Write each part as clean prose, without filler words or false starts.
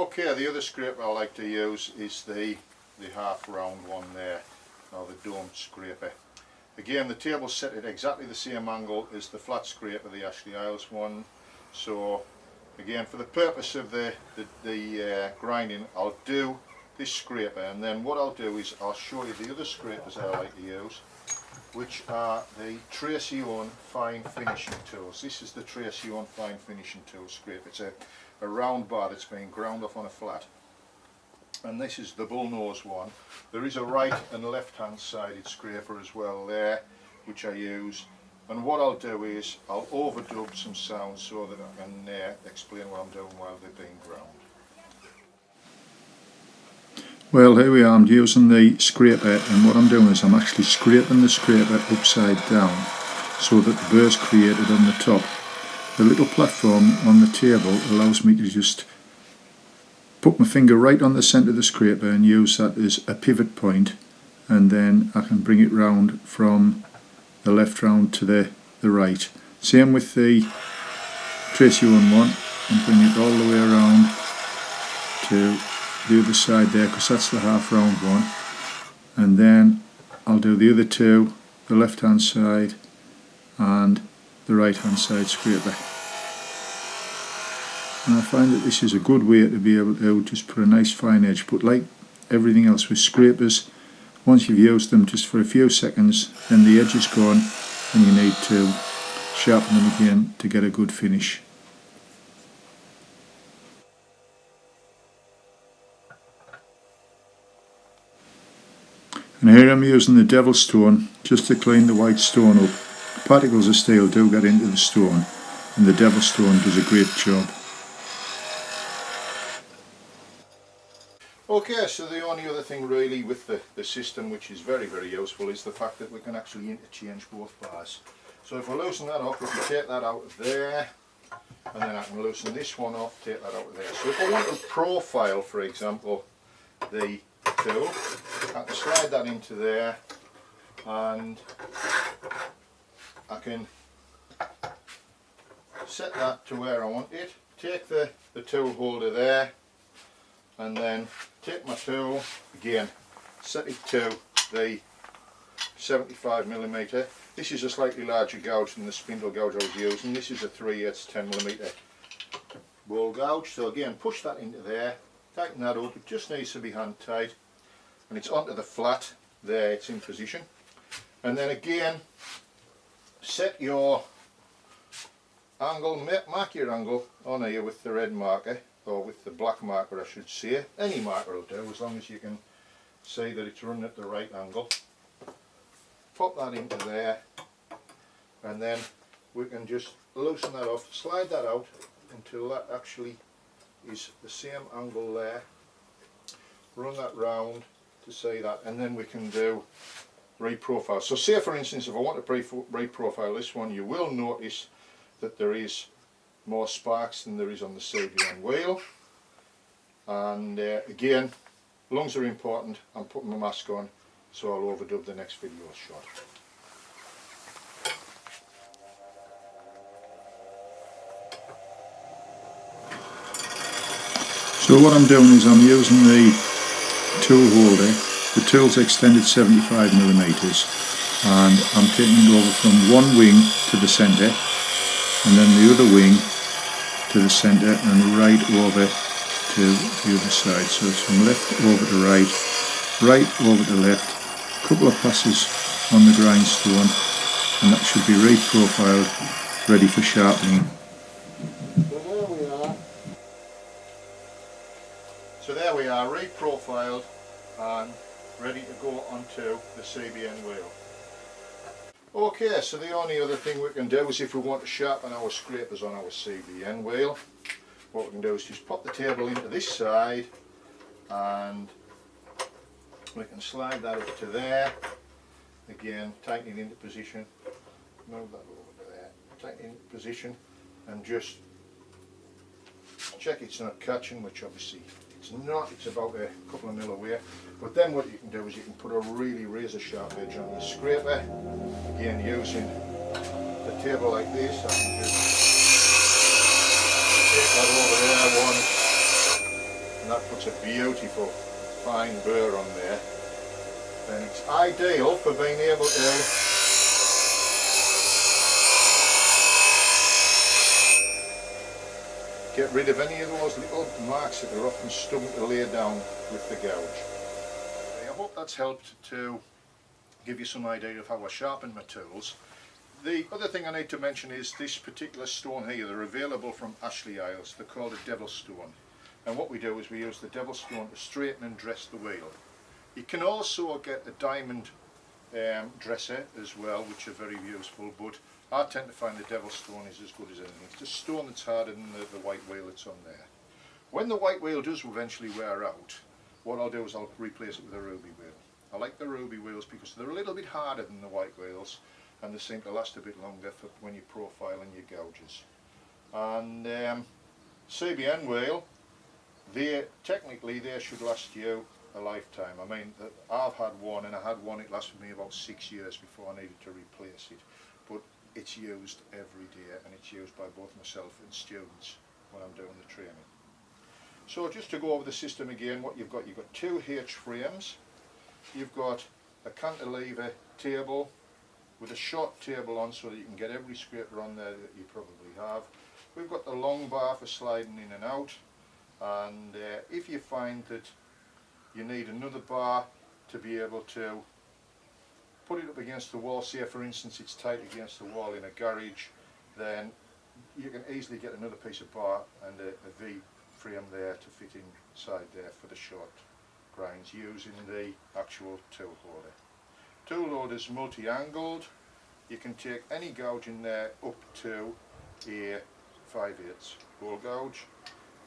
Okay, the other scraper I like to use is the half round one there, or the domed scraper. Again, the table's set at exactly the same angle as the flat scraper, the Ashley Isles one. So again, for the purpose of the grinding, I'll do this scraper, and then what I'll do is I'll show you the other scrapers I like to use, which are the Tracy Owen fine finishing tools. This is the Tracy Owen fine finishing tool scraper. It's a round bar that's been ground off on a flat, and this is the bullnose one. There is a right and left hand sided scraper as well there, which I use, and what I'll do is I'll overdub some sounds so that I can explain what I'm doing while they're being ground. Well, here we are, I'm using the scraper, and what I'm doing is I'm actually scraping the scraper upside down so that the burr's created on the top. The little platform on the table allows me to just put my finger right on the centre of the scraper and use that as a pivot point, and then I can bring it round from the left round to the right. Same with the Tracy Owen one, and bring it all the way around to the other side there, because that's the half round one, and then I'll do the other two, the left hand side and the right hand side scraper. And I find that this is a good way to be able to just put a nice fine edge, but like everything else with scrapers, once you've used them just for a few seconds, then the edge is gone and you need to sharpen them again to get a good finish. And here I'm using the Devil's Stone just to clean the white stone up. Particles of steel do get into the stone, and the Devil's Stone does a great job. Okay, so the only other thing really with the system, which is very useful, is the fact that we can actually interchange both bars. So if we loosen that up, we can take that out of there, and then I can loosen this one off, take that out of there. So if I want to profile, for example, the tool, I can slide that into there, and I can set that to where I want it, take the tool holder there, and then take my tool, again set it to the 75mm. This is a slightly larger gouge than the spindle gouge I was using. This is a 3/8 10mm ball gouge. So again, push that into there, tighten that up, it just needs to be hand tight, and it's onto the flat there, it's in position. And then again, set your angle, mark your angle on here with the red marker, or with the black marker I should say. Any marker will do, as long as you can see that it's running at the right angle. Pop that into there, and then we can just loosen that off, slide that out until that actually is the same angle there. Run that round to see that, and then we can do reprofile. So say for instance, if I want to reprofile this one, you will notice that there is more sparks than there is on the CBN wheel, and again, lungs are important. I'm putting my mask on, so I'll overdub the next video shot. So what I'm doing is I'm using the tool holder. The tool's extended 75mm, and I'm taking it over from one wing to the centre, and then the other wing to the centre, and right over to the other side. So it's from left over to right, right over to left, a couple of passes on the grindstone, and that should be reprofiled, ready for sharpening. So there we are, reprofiled and ready to go onto the CBN wheel. Okay, so the only other thing we can do is if we want to sharpen our scrapers on our CBN wheel, what we can do is just pop the table into this side, and we can slide that up to there. Again, tighten it into position, move that over to there, tighten it into position, and just check it's not catching, which obviously it's not, it's about a couple of mil away. But then what you can do is you can put a really razor sharp edge on the scraper, again using the table like this. I can just take that over there once, and that puts a beautiful fine burr on there, then it's ideal for being able to get rid of any of those little marks that are often stubborn to lay down with the gouge. I hope that's helped to give you some idea of how I sharpen my tools. The other thing I need to mention is this particular stone here. They're available from Ashley Isles. They're called a devil stone. And what we do is we use the devil stone to straighten and dress the wheel. You can also get a diamond dresser as well, which are very useful, but I tend to find the devil stone is as good as anything. It's a stone that's harder than the white wheel that's on there. When the white wheel does eventually wear out, what I'll do is I'll replace it with a ruby wheel. I like the ruby wheels because they're a little bit harder than the white wheels, and they seem to last a bit longer for when you're profiling your gouges. And CBN wheel, technically they should last you a lifetime. I mean, I've had one, and I had one, it lasted me about 6 years before I needed to replace it. But it's used every day, and it's used by both myself and students when I'm doing the training. So just to go over the system again, what you've got two H frames, you've got a cantilever table with a short table on so that you can get every scraper on there that you probably have. We've got the long bar for sliding in and out, and if you find that you need another bar to be able to put it up against the wall, say for instance it's tight against the wall in a garage, then you can easily get another piece of bar and a V frame there to fit inside there for the short grinds using the actual tool holder. Tool holder is multi-angled. You can take any gouge in there up to a 5/8 hole gouge,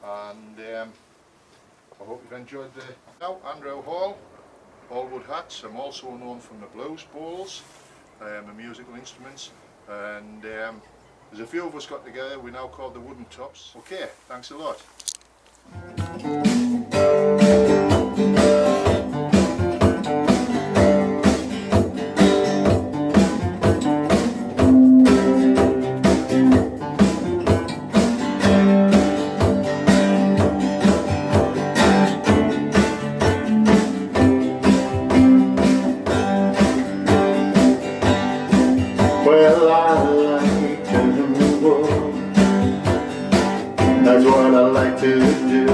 and I hope you've enjoyed the... Now, Andrew Hall, all wood hats. I'm also known from the blues bowls, my musical instruments, and there's a few of us got together, we're now called the Wooden Tops. Okay, thanks a lot. Well, I like turning wood, that's what I like to do.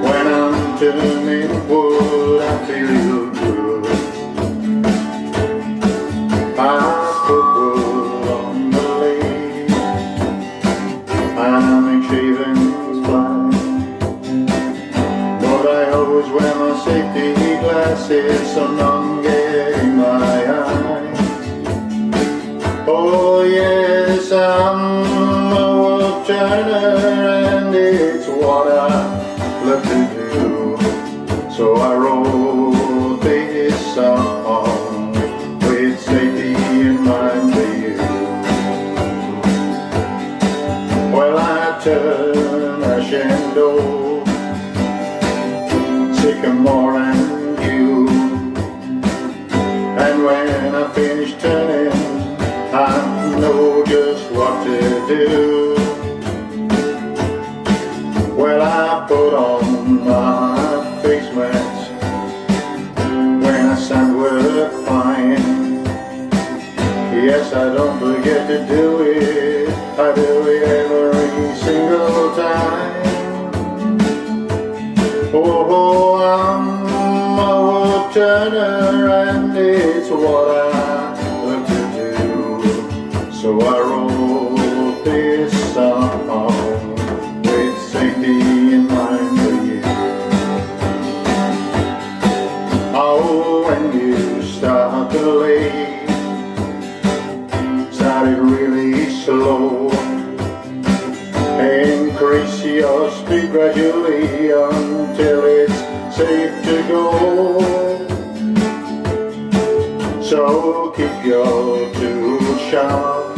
When I'm turning wood, I feel good. I put wood on the lathe, and I make shavings fly, but I always wear my safety glasses so none get in my eye. Oh yes, I'm a woodturner, and it's what I love to do. So I wrote this song with safety in mind for you. Well, I turn ash and oak, sycamore and yew, and when I finish turning, I know just what to do. Well, I put on my face mask when I stand work fine. Yes, I don't forget to do it, I do it every single time. Oh, I'm a woodturner, and it's what I love to do. So I wrote this song with safety in mind for you. Oh, when you start to lay, start it really slow, increase your speed gradually until it's safe to go. So keep your tools sharp,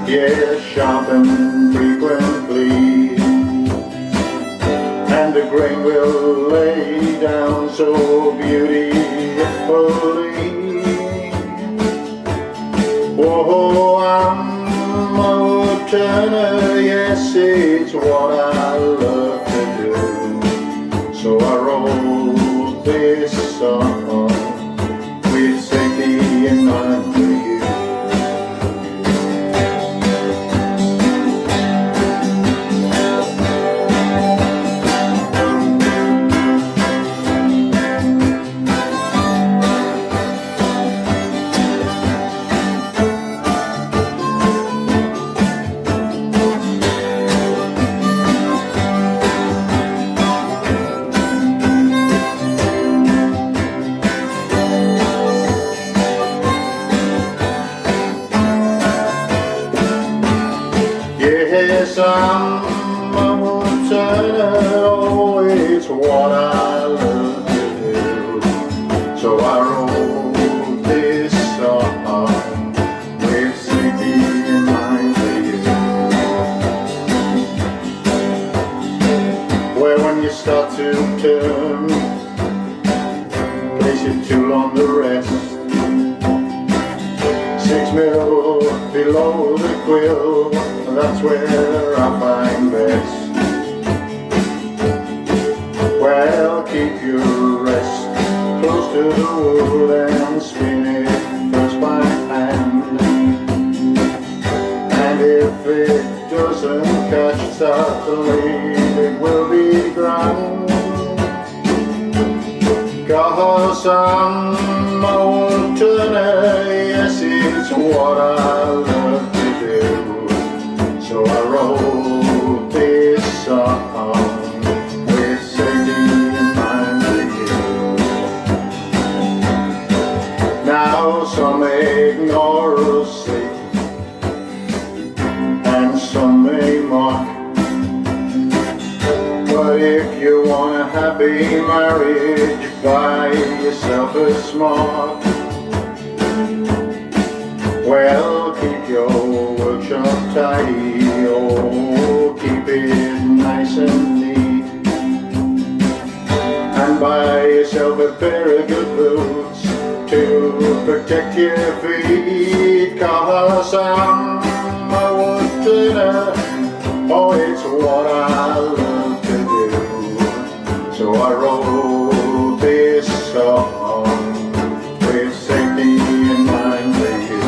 yes, sharpen frequently, and the grain will lay down so beautifully. Oh, I'm a woodturner, yes, it's what I love to do. you start to turn, place your tool on the rest. 6 mil below the quill, that's where I find best. Well, keep your rest close to the wood and spin it first by hand. And if it doesn't catch, start to lead, it will be grand. 'Cause I'm a woodturner, yes, it's what I love to do. So I wrote this song with safety in mind for you. Now some ignore us, and some may mock, but if you want a happy marriage, buy yourself a smock. Well, keep your workshop tidy, oh, keep it nice and neat, and buy yourself a pair of good boots to protect your feet. 'Cause I'm a woodturner, oh, it's what I love to do. So I wrote this song with safety in mind for you.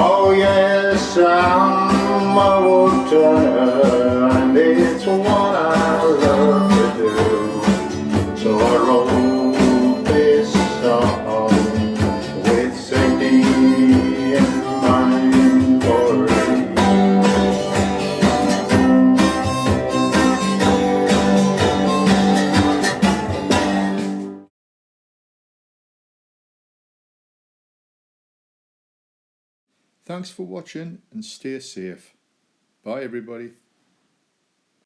Oh yes, I'm a woodturner, and it's what I love to do. So I wrote this song with safety in mind for you. Thanks for watching and stay safe. Bye everybody.